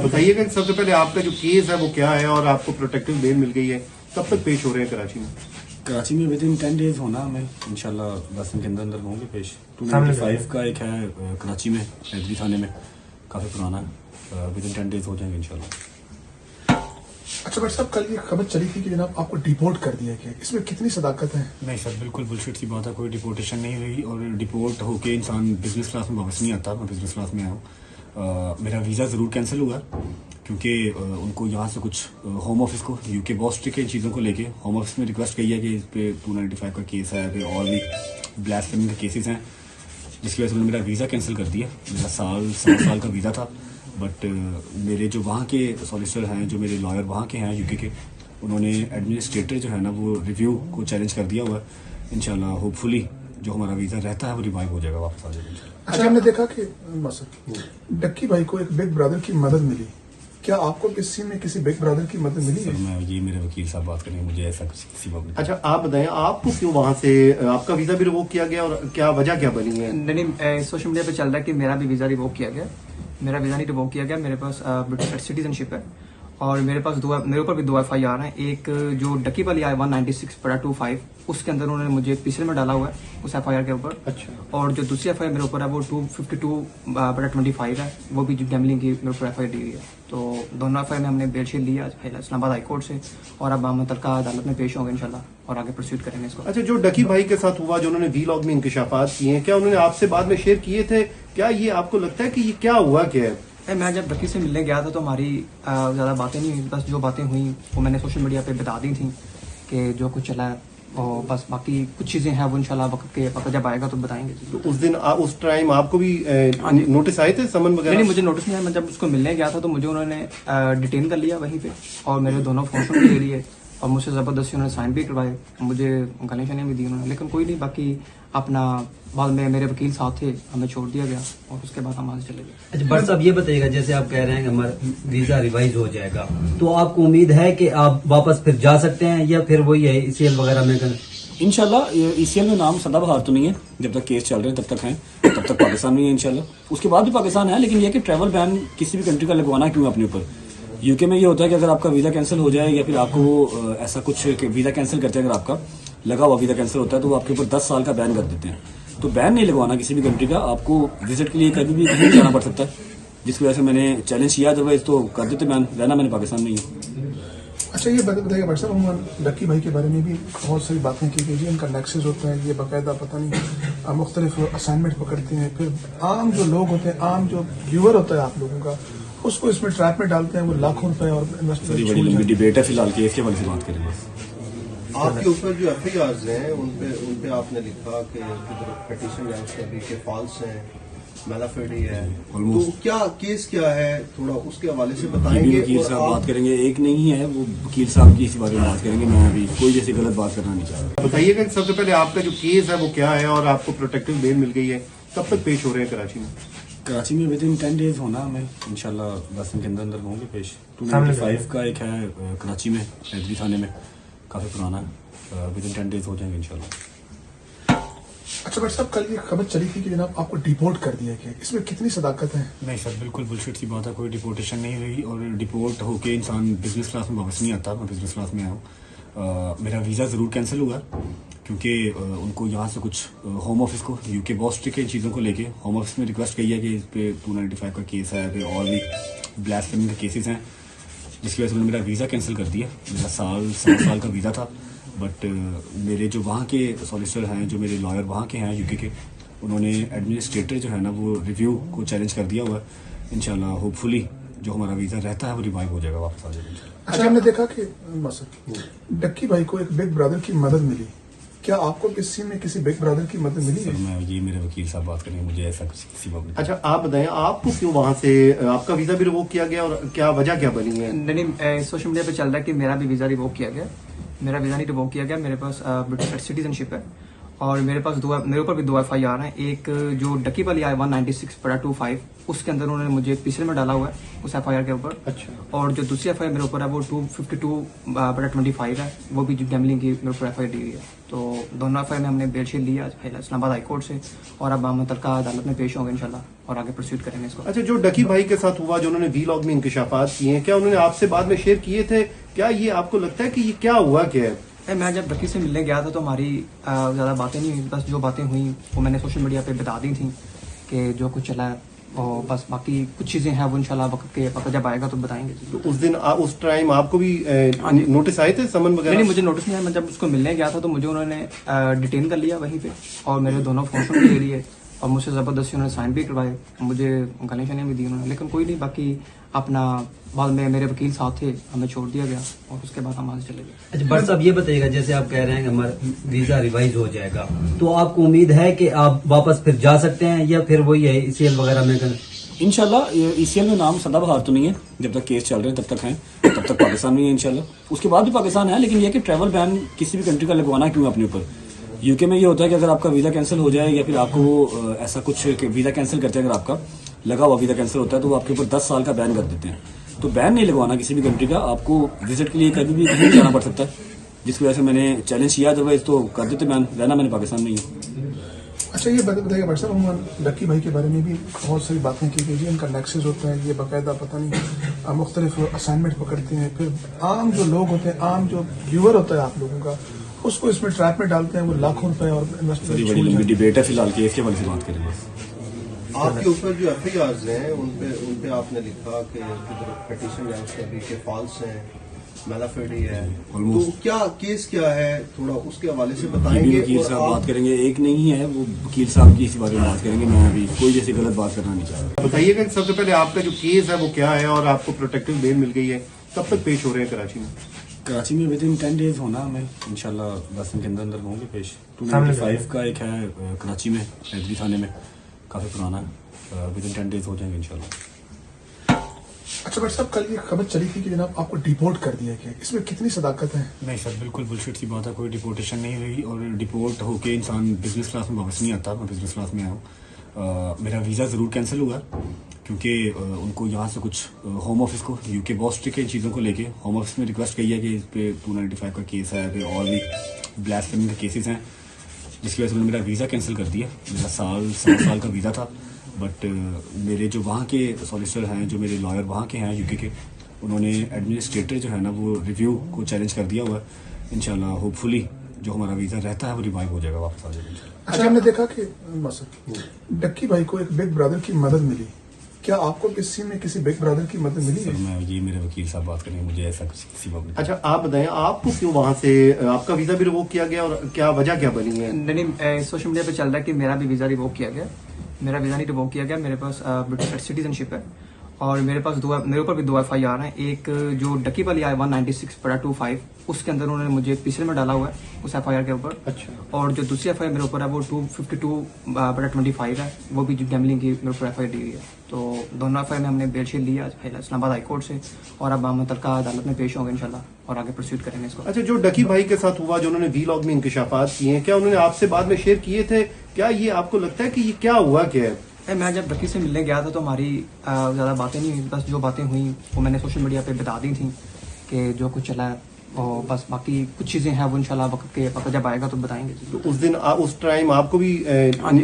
बताइएगा कि सबसे पहले आपका जो केस है वो क्या है और आपको प्रोटेक्टिव बेल मिल गई है, कब तक पेश हो रहे हैं कराची में? कराची में विद इन 10 डेज होना हमें इंशाल्लाह 10 दिन के अंदर अंदर होंगे पेश। 295 का एक है कराची में हैदरी थाने में, काफ़ी पुराना है, विद इन 10 डेज हो जाएंगे इंशाल्लाह। अच्छा भाई साहब, कल ये खबर चली थी कि जनाब आपको डिपोर्ट कर दिया गया, इसमें कितनी सदाकत है? नहीं सर, बिल्कुल बुलशिट की बात है, कोई डिपोर्टेशन नहीं हुई और डिपोर्ट होके इंसान बिजनेस क्लास में वापस नहीं आता। मैं बिजनेस क्लास में आया हूँ। मेरा वीज़ा ज़रूर कैंसिल हुआ क्योंकि उनको यहाँ से कुछ होम ऑफिस को यूके बहुत स्ट्रिक्ट है इन चीज़ों को लेके। होम ऑफिस में रिक्वेस्ट की है कि इस पे 295 का केस है, पे और भी ब्लास्फेमी के केसेस हैं, जिसकी वजह से उन्होंने मेरा वीज़ा कैंसिल कर दिया। मेरा 7 साल का वीज़ा था, बट मेरे जो वहाँ के सॉलिसिटर हैं, जो मेरे लॉयर वहाँ के हैं यूके के, उन्होंने एडमिनिस्ट्रेटर जो है ना वो रिव्यू को चैलेंज कर दिया हुआ है। इंशाल्लाह होपफुली जो हमारा वीज़ा रहता है वो रिवाइव हो जाएगा, वापस आ जाएगा। अच्छा, हमने देखा कि डक्की भाई को एक बिग ब्रदर की मदद मिली, क्या आपको किसी में किसी बिग ब्रदर की मदद मिली सर है? मैं ये मेरे वकील साहब बात करेंगे, मुझे ऐसा कुछ किसी बात नहीं। अच्छा आप बताएं, आपको क्यों वहां से आपका वीजा भी रिवोक किया गया और क्या वजह क्या बनी है? नहीं, सोशल मीडिया पे चल रहा है कि मेरा भी वीज़ा रिवोक किया गया। मेरा वीज़ा नहीं रिवोक किया गया, मेरे पास ब्रिटिश सिटीजनशिप है और मेरे ऊपर भी 2 FIR हैं। एक जो डकी वाली आई 196/25 उसके अंदर उन्होंने मुझे पिछले में डाला हुआ है उस FIR के ऊपर। अच्छा। और जो दूसरी FIR मेरे ऊपर है वो 252/25 है, वो भी जो गैमलिंग की मेरे ऊपर FIR दी हुई है। तो दोनों FIR में हमने बेल शीट ली है इस्लामाबाद हाई कोर्ट से और अब हम मुतल्लिका अदालत में पेश होंगे इंशाल्लाह और आगे प्रोसीड करेंगे इसको। अच्छा, जो डकी भाई के साथ हुआ, जो उन्होंने वीलॉग में इंकशाफात किए हैं, क्या उन्होंने आपसे बाद में शेयर किए थे? क्या ये आपको लगता है कि ये क्या हुआ क्या है? मैं जब डकी से मिलने गया था तो हमारी ज़्यादा बातें नहीं हुई, बस जो बातें हुई वो मैंने सोशल मीडिया पे बता दी थी कि जो कुछ चला है, और बस बाकी कुछ चीज़ें हैं वो इंशाल्लाह वक्त जब आएगा तो बताएंगे। तो उस दिन उस टाइम आपको भी नोटिस आए थे, समन वगैरह? नहीं, मुझे नोटिस नहीं आया। मैं जब उसको मिलने गया था तो मुझे उन्होंने डिटेन कर लिया वहीं पे और मेरे दोनों फोन भी ले लिए और मुझसे ज़बरदस्ती उन्होंने साइन भी करवाए, मुझे गालियाँ शालियाँ भी दी उन्होंने, लेकिन कोई नहीं। बाकी अपना बाद में मेरे वकील साथ थे, हमें छोड़ दिया गया और उसके बाद हम वहाँ से चले गए। अच्छा बट साहब, ये बताइएगा, जैसे आप कह रहे हैं कि हमारा वीजा रिवाइज हो जाएगा, तो आपको उम्मीद है कि आप वापस फिर जा सकते हैं या फिर वही है ECL वगैरह में कर? इंशाल्लाह ECL में नाम सदाबहार तो नहीं है, जब तक केस चल रहे हैं तब तक हैं, तब तक पाकिस्तान में ही है इंशाल्लाह। उसके बाद भी पाकिस्तान है, लेकिन यह कि ट्रैवल बैन किसी भी कंट्री का लगवाना क्यों अपने ऊपर। यूके में ये होता है कि अगर आपका वीज़ा कैंसिल हो जाए या फिर आपको ऐसा कुछ वीज़ा कैंसिल करते हैं, अगर आपका लगा हुआ वीज़ा कैंसिल होता है तो वो आपके ऊपर 10 साल का बैन कर देते हैं। तो बैन नहीं लगवाना किसी भी कंट्री का, आपको विजिट के लिए कभी भी कहीं जाना पड़ सकता है, जिसकी वजह से मैंने चैलेंज किया। अदरवाइज तो कर देते बैन, रहना मैंने पाकिस्तान में ही है। अच्छा, ये बताइए भाई साहब, डक्की भाई के बारे में भी बहुत सारी बातें की गई, इनका नेक्सस होता है, ये बाकायदा पता नहीं मुख्तलिफ असाइनमेंट पकड़ते हैं, फिर आम जो लोग होते हैं, आम जो व्यूअर होता है आप लोगों का, उसको इसमें ट्रैप में डालते हैं, वो लाखों रुपए और बड़ी बड़ी लंबी डिबेट है, फिलहाल केस के बारे में बात करेंगे। आपके ऊपर जो FIRs हैं उन पे आपने लिखा कि पिटीशन है उसका भी कि फॉल्स है, मेलाफेडी है, तो क्या केस क्या है, थोड़ा उसके हवाले से बताएंगे। वकील साहब बात करेंगे, एक नहीं है वो वकील साहब की इसी बारे में बात करेंगे। मैं अभी कोई जैसी गलत बात करना नहीं चाह रहा। बताइएगा कि सबसे पहले आपका जो केस है वो क्या है और आपको प्रोटेक्टिव बेल मिल गई है, कब तक पेश हो रहे हैं कराची में? कराची में विद इन 10 डेज होना हमें इंशाल्लाह 10 दिन के अंदर अंदर होंगे पेश। 295 का एक है कराची में हैदरी थाने में, काफ़ी पुराना है, विद इन 10 डेज हो जाएंगे इंशाल्लाह। अच्छा भाई साहब, कल ये खबर चली थी कि जनाब आपको डिपोर्ट कर दिया गया, इसमें कितनी सदाकत है? नहीं सर, बिल्कुल बुलशिट की बात है, कोई डिपोर्टेशन नहीं हुई और डिपोर्ट होके इंसान बिजनेस क्लास में वापस नहीं आता। मैं बिजनेस क्लास में आया हूँ। मेरा वीज़ा ज़रूर कैंसिल हुआ क्योंकि उनको यहाँ से कुछ होम ऑफिस को यूके बहुत स्ट्रिक्ट है इन चीज़ों को लेके। होम ऑफिस में रिक्वेस्ट की है कि इस पे 295 का केस है, पे और भी ब्लास्फेमी के केसेस हैं, जिसकी वजह से उन्होंने मेरा वीज़ा कैंसिल कर दिया। मेरा 7 साल का वीज़ा था, बट मेरे जो वहाँ के सॉलिसिटर हैं, जो मेरे लॉयर वहाँ के हैं यूके के, उन्होंने एडमिनिस्ट्रेटर जो है ना वो रिव्यू को चैलेंज कर दिया हुआ है। इंशाल्लाह होपफुली जो हमारा वीज़ा रहता है वो रिवाइव हो जाएगा, वापस आ जाएगा। अच्छा, हमने देखा कि डक्की भाई को एक बिग ब्रदर की मदद मिली, क्या आपको किसी में किसी बिग ब्रदर की मदद मिली सर है? मैं ये मेरे वकील साहब बात करेंगे, मुझे ऐसा कुछ किसी बात नहीं। अच्छा आप बताएं, आपको क्यों वहां से आपका वीजा भी रिवोक किया गया और क्या वजह क्या बनी है? नहीं, सोशल मीडिया पे चल रहा है कि मेरा भी वीज़ा रिवोक किया गया। मेरा वीज़ा नहीं रिवोक किया गया, मेरे पास ब्रिटिश सिटीजनशिप है और मेरे ऊपर भी 2 FIR हैं। एक जो डकी वाली आई 196/25 उसके अंदर उन्होंने मुझे पिछले में डाला हुआ है उस FIR के ऊपर। अच्छा। और जो दूसरी FIR मेरे ऊपर है वो 252/25 है, वो भी गैमलिंग की मेरे ऊपर FIR दी हुई है। तो दोनों FIR में हमने बेल शीट ली आज इस्लामाबाद हाई कोर्ट से, और अब हम मुतल्लिका अदालत में पेश होंगे इंशाल्लाह और आगे प्रोसीड करेंगे इसको। अच्छा, जो डकी भाई के साथ हुआ, जो उन्होंने वीलॉग में इंकशाफात किए हैं, क्या उन्होंने आपसे बाद में शेयर किए थे? क्या ये आपको लगता है कि ये क्या हुआ क्या है? मैं जब डकी से मिलने गया था तो हमारी ज़्यादा बातें नहीं हुई, बस जो बातें हुई वो मैंने सोशल मीडिया पे बता दी थी कि जो कुछ चला है, और बस बाकी कुछ चीज़ें हैं वो इंशाल्लाह वक्त जब आएगा तो बताएंगे। तो उस दिन उस टाइम आपको भी नोटिस आए थे, समन वगैरह? नहीं, मुझे नोटिस नहीं आया। मैं जब उसको मिलने गया था तो मुझे उन्होंने डिटेन कर लिया वहीं पे, और मेरे दोनों फोन भी ले लिए, और मुझसे ज़बरदस्ती उन्होंने साइन भी करवाए, मुझे गालियाँ शालियाँ भी दी उन्होंने, लेकिन कोई नहीं। बाकी अपना बाद में मेरे वकील साथ थे, हमें छोड़ दिया गया और उसके बाद हम वहाँ से चले गए। अच्छा बट साहब, ये बताइएगा, जैसे आप कह रहे हैं कि हमारा वीजा रिवाइज हो जाएगा, तो आपको उम्मीद है कि आप वापस फिर जा सकते हैं, या फिर वही है ECL वगैरह में कर? इंशाल्लाह ECL में नाम सदाबहार तो नहीं है, जब तक केस चल रहे हैं तब तक हैं, तब तक पाकिस्तान में है इंशाल्लाह। उसके बाद भी पाकिस्तान है, लेकिन यह कि ट्रैवल बैन किसी भी कंट्री का लगवाना क्यों अपने ऊपर। यूके में ये होता है कि अगर आपका वीज़ा कैंसिल हो जाए, या फिर आपको ऐसा कुछ वीज़ा कैंसिल करते हैं, अगर आपका लगा हुआ वीज़ा कैंसिल होता है तो वो आपके ऊपर 10 साल का बैन कर देते हैं। तो बैन नहीं लगवाना किसी भी कंट्री का, आपको विजिट के लिए कभी भी कहीं जाना पड़ सकता है, जिसकी वजह से मैंने चैलेंज किया, अदरवाइज तो कर देते बैन, रहना मैंने पाकिस्तान में ही है। अच्छा, ये बताइए भाई साहब, डक्की भाई के बारे में भी बहुत सारी बातें की गई जी, इनका नेक्सेस होता है, ये बाकायदा पता नहीं मुख्तलिफ असाइनमेंट पकड़ते हैं, फिर आम जो लोग होते हैं, आम जो व्यूअर होता है आप लोगों का, उसको इसमें ट्रैप में डालते हैं, वो लाखों रुपए और बड़ी बड़ी लंबी डिबेट है, फिलहाल केस के बारे में बात करेंगे। आपके ऊपर जो FIRs हैं उन पे आपने लिखा कि पिटीशन है उसका भी कि फॉल्स है, मेलाफेडी है, तो क्या केस क्या है, थोड़ा उसके हवाले से बताएंगे। वकील साहब बात करेंगे, एक नहीं है वो वकील साहब की इसी बारे में बात करेंगे, मैं अभी कोई जैसी गलत बात करना नहीं चाह रहा। बताइएगा कि सबसे पहले आपका जो केस है वो क्या है, और आपको प्रोटेक्टिव बेल मिल गई है, कब तक पेश हो रहे हैं कराची में? कराची में विद इन 10 डेज होना, हमें इंशाल्लाह 10 दिन के अंदर अंदर होंगे पेश। 295 का एक है कराची में, हैदरी थाने में, काफ़ी पुराना है, विद इन 10 डेज हो जाएंगे इंशाल्लाह। अच्छा बट साहब, कल ये खबर चली थी कि जनाब आपको डिपोर्ट कर दिया गया, इसमें कितनी सदाकत है? नहीं सर, बिल्कुल बुलशिट सी बात है, कोई डिपोर्टेशन नहीं हुई, और डिपोर्ट होके इंसान बिजनेस क्लास में वापस नहीं आता। मैं बिजनेस क्लास में आया हूँ, मेरा वीज़ा ज़रूर कैंसिल हुआ क्योंकि उनको यहाँ से कुछ होम ऑफिस को, यूके बहुत स्ट्रिक्ट है इन चीज़ों को लेके, होम ऑफिस में रिक्वेस्ट की है कि इस पे 295 का केस है, फिर और भी ब्लास्फेमी के केसेस हैं, जिसकी वजह से उन्होंने मेरा वीज़ा कैंसिल कर दिया। मेरा 7 साल का वीज़ा था, बट मेरे जो वहाँ के सॉलिसिटर हैं, जो मेरे लॉयर वहाँ के हैं यूके के, उन्होंने एडमिनिस्ट्रेटर जो है ना वो रिव्यू को चैलेंज कर दिया हुआ है। इंशाल्लाह होपफुली जो हमारा वीज़ा रहता है वो रिवाइव हो जाएगा, वापस आ जाएगा। अच्छा, हमने देखा कि डक्की भाई को एक बिग ब्रदर की मदद मिली, क्या आपको किसी में किसी बिग ब्रदर की मदद मिली सर है? मैं ये मेरे वकील साहब बात करेंगे, मुझे ऐसा कुछ किसी बात नहीं। अच्छा, आप बताएं आपको क्यों वहां से आपका वीजा भी रिवोक किया गया, और क्या वजह क्या बनी है? नहीं, सोशल मीडिया पे चल रहा है कि मेरा भी वीज़ा रिवोक किया गया। मेरा वीज़ा नहीं रिवोक किया गया, मेरे पास ब्रिटिश सिटीजनशिप है, और मेरे ऊपर भी 2 FIR हैं। एक जो डकी वाली आई 196/25 उसके अंदर उन्होंने मुझे पिछले में डाला हुआ है उस FIR के ऊपर। अच्छा। और जो दूसरी FIR मेरे ऊपर है वो 252/25 है, वो भी गैमलिंग की मेरे ऊपर FIR दी हुई है। तो दोनों FIR में हमने बेल शीट ली आज इस्लामाबाद हाई कोर्ट से, और अब हम मुतल्लिका अदालत में पेश होंगे इंशाल्लाह और आगे प्रोसीड करेंगे इसको। अच्छा, जो डकी भाई के साथ हुआ, जो उन्होंने वीलॉग में इंकशाफात किए हैं, क्या उन्होंने आपसे बाद में शेयर किए थे? क्या ये आपको लगता है कि ये क्या हुआ क्या है? मैं जब डकी से मिलने गया था तो हमारी ज़्यादा बातें नहीं हुई, बस जो बातें हुई वो मैंने सोशल मीडिया पे बता दी थी कि जो कुछ चला है, और बस बाकी कुछ चीज़ें हैं वो इंशाल्लाह वक्त जब आएगा तो बताएंगे। तो उस दिन उस टाइम आपको भी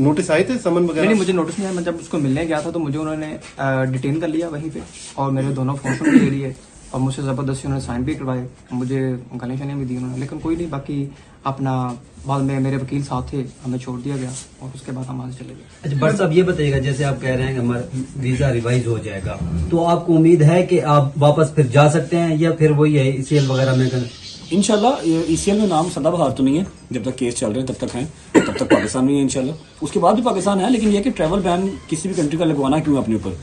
नोटिस आए थे, समन वगैरह? नहीं, मुझे नोटिस नहीं आया। मैं जब उसको मिलने गया था तो मुझे उन्होंने डिटेन कर लिया वहीं पे, और मेरे दोनों फोन भी ले लिए, और मुझसे ज़बरदस्ती उन्होंने साइन भी करवाए, मुझे गालियाँ शालियाँ भी दी उन्होंने, लेकिन कोई नहीं। बाकी अपना बाद में मेरे वकील साथ थे, हमें छोड़ दिया गया और उसके बाद हम वहाँ से चले गए। अच्छा बट साहब, ये बताइएगा, जैसे आप कह रहे हैं कि हमारा वीजा रिवाइज हो जाएगा, तो आपको उम्मीद है कि आप वापस फिर जा सकते हैं, या फिर वही है ECL वगैरह में कर? इंशाल्लाह ECL में नाम सदाबहार तो नहीं है, जब तक केस चल रहे हैं तब तक हैं, तब तक पाकिस्तान में ही है इंशाल्लाह। उसके बाद भी पाकिस्तान है, लेकिन यह कि ट्रैवल बैन किसी भी कंट्री का लगवाना क्यों अपने ऊपर।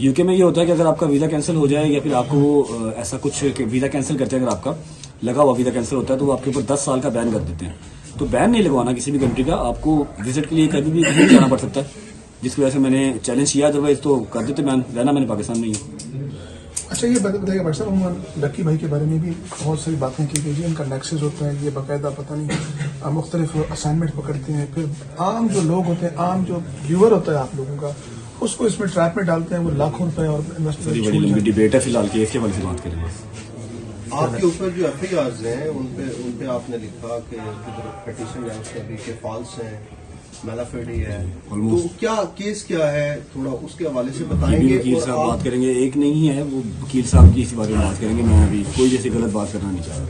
यूके में ये होता है कि अगर आपका वीज़ा कैंसिल हो जाए, या फिर आपको ऐसा कुछ वीज़ा कैंसिल करते हैं, अगर आपका लगा हुआ वीज़ा कैंसिल होता है तो वो आपके ऊपर 10 साल का बैन कर देते हैं। तो बैन नहीं लगवाना किसी भी कंट्री का, आपको विजिट के लिए कभी भी कहीं जाना पड़ सकता है, जिसकी वजह से मैंने चैलेंज किया, अदरवाइज तो कर देते बैन, रहना मैंने पाकिस्तान में ही है। अच्छा ये बताइए भाई साहब, हम लक्की भाई के बारे में भी बहुत सारी बातें की गई जी, इनका नेक्सेस होता है, ये बाकायदा पता नहीं मुख्तलिफ असाइनमेंट पकड़ते हैं, फिर आम जो लोग होते हैं, आम जो व्यूअर होता है आप लोगों का, उसको इसमें ट्रैप में डालते हैं, वो लाखों रुपए और बड़ी इन्वेस्टमेंट बड़ी लंबी डिबेट है, फिलहाल केस के बारे में बात करेंगे। आपके ऊपर जो FIRs हैं उन पे आपने लिखा कि पिटीशन है उसका भी कि फॉल्स है, मेलाफेडी है, तो क्या केस क्या है, थोड़ा उसके हवाले से ये भी बताएंगे। वकील और साहब आप बात करेंगे, एक नहीं है वो वकील साहब की इसी बारे में बात करेंगे। मैं अभी कोई जैसी गलत बात करना नहीं चाह रहा।